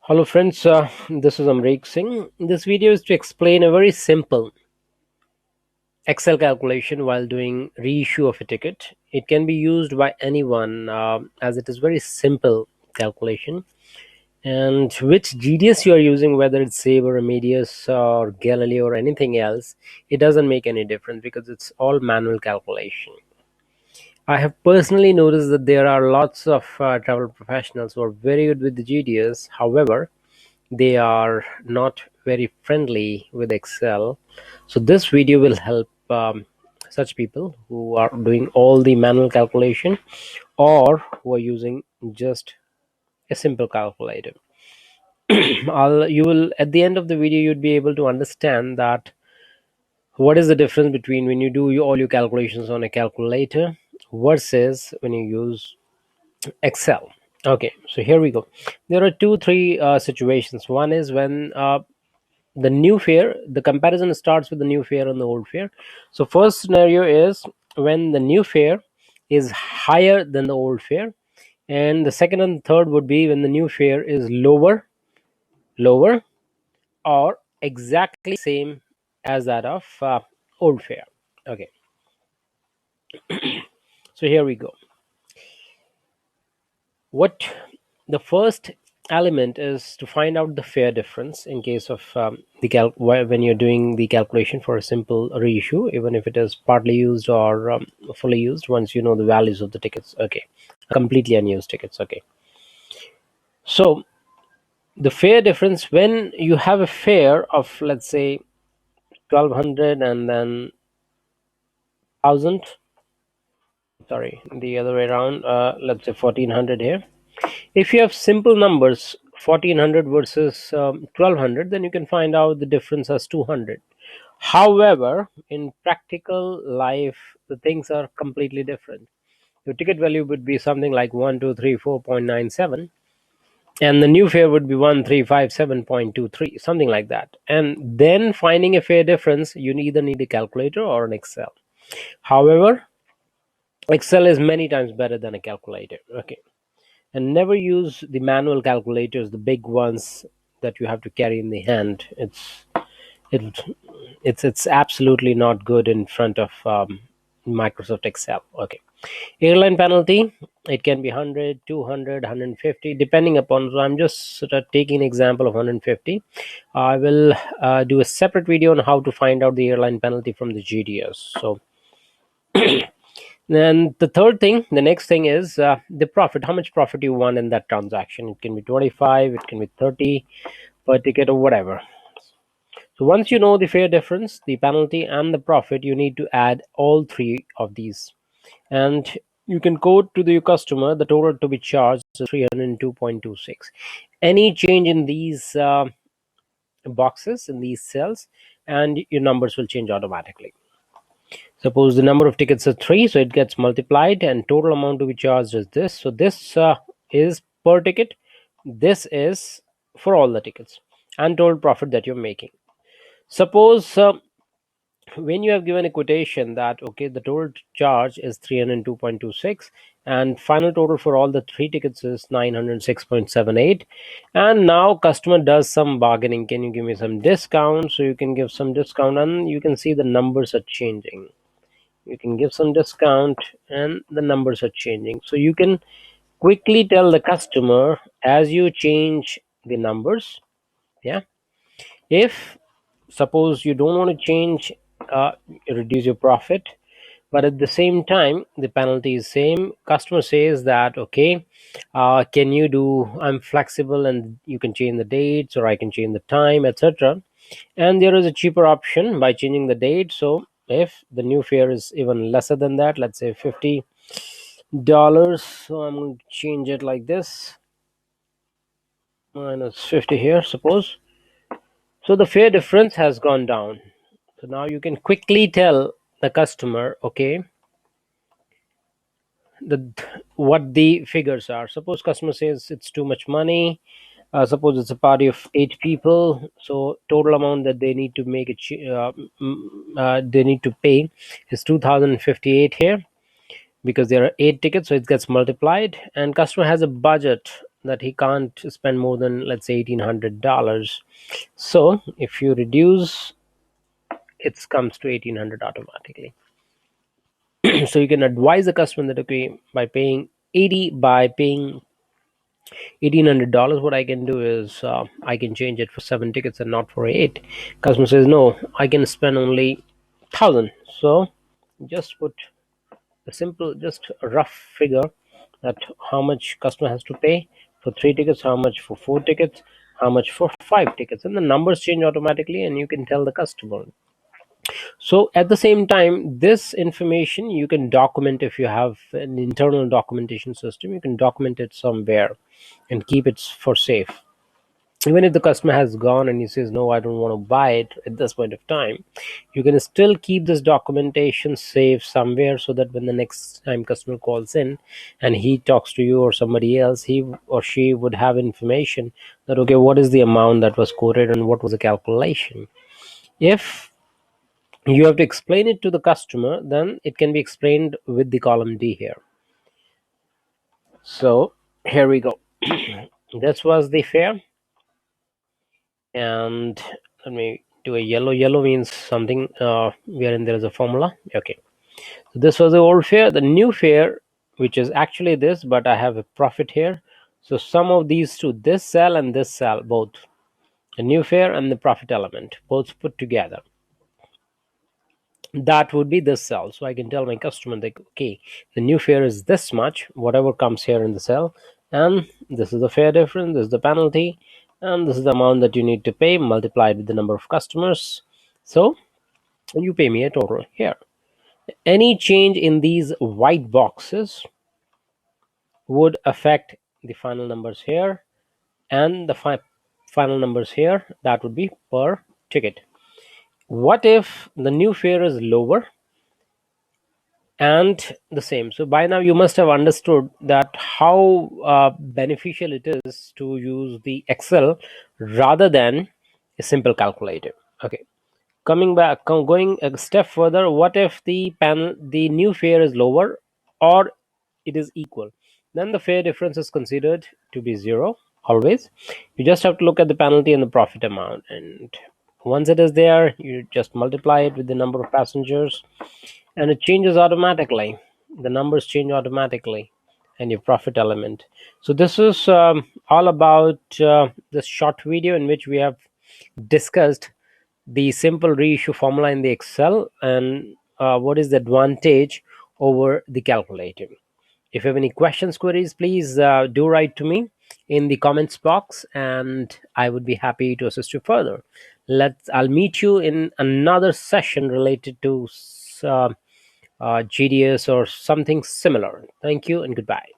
Hello friends, this is Amrik Singh. This video is to explain a very simple Excel calculation while doing reissue of a ticket. It can be used by anyone as it is very simple calculation. And which GDS you are using, whether it's Sabre, Amadeus or Galileo or anything else, it doesn't make any difference because it's all manual calculation. I have personally noticed that there are lots of travel professionals who are very good with the GDS. However, they are not very friendly with Excel. So this video will help such people who are doing all the manual calculation or who are using just a simple calculator. You will at the end of the video you'd be able to understand that what is the difference between when you do all your calculations on a calculator versus when you use Excel. Okay, so here we go. There are three situations. One is when the new fare, the comparison starts with the new fare and the old fare. So first scenario is when the new fare is higher than the old fare, and the second and third would be when the new fare is lower or exactly same as that of old fare. Okay, so here we go. What the first element is to find out the fare difference in case of when you're doing the calculation for a simple reissue, even if it is partly used or fully used. Once you know the values of the tickets, okay, completely unused tickets, okay. So the fare difference when you have a fare of, let's say, 1200 and then 1000, sorry, the other way around, let's say 1400 here. If you have simple numbers 1400 versus 1200, then you can find out the difference as 200. However, in practical life the things are completely different. Your ticket value would be something like 1234.97, and the new fare would be 1357.23, something like that. And then finding a fare difference, you either need a calculator or an Excel. However, Excel is many times better than a calculator, okay. And never use the manual calculators, the big ones that you have to carry in the hand. It, it's absolutely not good in front of Microsoft Excel, okay. Airline penalty, it can be 100, 200, 150 depending upon. So I'm just sort of taking an example of 150. I will do a separate video on how to find out the airline penalty from the GDS. So then the third thing, the next thing is the profit. How much profit you want in that transaction? It can be 25, it can be 30 per ticket or whatever. So once you know the fare difference, the penalty, and the profit, you need to add all three of these. And you can quote to the customer the total to be charged is 302.26. Any change in these boxes, in these cells, and your numbers will change automatically. Suppose the number of tickets is 3, so it gets multiplied, and total amount to be charged is this. So this is per ticket. This is for all the tickets and total profit that you're making. Suppose when you have given a quotation that okay, the total charge is 302.26 and final total for all the 3 tickets is 906.78, and now customer does some bargaining, can you give me some discount? So you can give some discount, and you can see the numbers are changing. You can give some discount and the numbers are changing. So you can quickly tell the customer as you change the numbers. Yeah, if suppose you don't want to change, reduce your profit, but at the same time the penalty is same, customer says that okay, can you do, I'm flexible and you can change the dates or I can change the time, etc. And there is a cheaper option by changing the date. So if the new fare is even lesser than that, let's say $50, so I'm going to change it like this, minus 50 here, suppose. So the fare difference has gone down. So now you can quickly tell the customer, okay, the what the figures are. Suppose customer says it's too much money. Suppose it's a party of 8 people, so total amount that they need to make they need to pay is 2058 here, because there are 8 tickets, so it gets multiplied, and customer has a budget that he can't spend more than, let's say, $1,800. So if you reduce, it comes to 1,800 automatically. So you can advise the customer that, okay, by paying $1,800, what I can do is I can change it for 7 tickets and not for eight. Customer says no, I can spend only 1,000. So just put a simple, just a rough figure, that how much customer has to pay for 3 tickets, how much for 4 tickets, how much for 5 tickets, and the numbers change automatically, and you can tell the customer. So at the same time, this information you can document. If you have an internal documentation system, you can document it somewhere and keep it for safe. Even if the customer has gone and he says no, I don't want to buy it at this point of time, you can still keep this documentation safe somewhere, so that when the next time customer calls in and he talks to you or somebody else, he or she would have information that, okay, what is the amount that was quoted and what was the calculation. If you have to explain it to the customer, then it can be explained with the column D here. So here we go. This was the fare, and let me do a yellow. Yellow means something wherein there is a formula. Okay, so this was the old fare. The new fare, which is actually this, but I have a profit here. So sum of these two, this cell and this cell, both the new fare and the profit element, both put together, that would be this cell. So I can tell my customer that, okay, the new fare is this much, whatever comes here in the cell, and this is the fare difference, this is the penalty, and this is the amount that you need to pay multiplied with the number of customers. So you pay me a total here. Any change in these white boxes would affect the final numbers here, and the final numbers here, that would be per ticket. What if the new fare is lower and the same? So by now you must have understood that how beneficial it is to use the Excel rather than a simple calculator. Okay, going a step further, what if the new fare is lower or it is equal? Then the fare difference is considered to be zero always. You just have to look at the penalty and the profit amount, and once it is there, you just multiply it with the number of passengers, and it changes automatically. The numbers change automatically, and your profit element. So this is all about this short video in which we have discussed the simple reissue formula in the Excel, and what is the advantage over the calculator. If you have any questions, queries, please do write to me in the comments box, and I would be happy to assist you further. I'll meet you in another session related to GDS or something similar. Thank you and goodbye.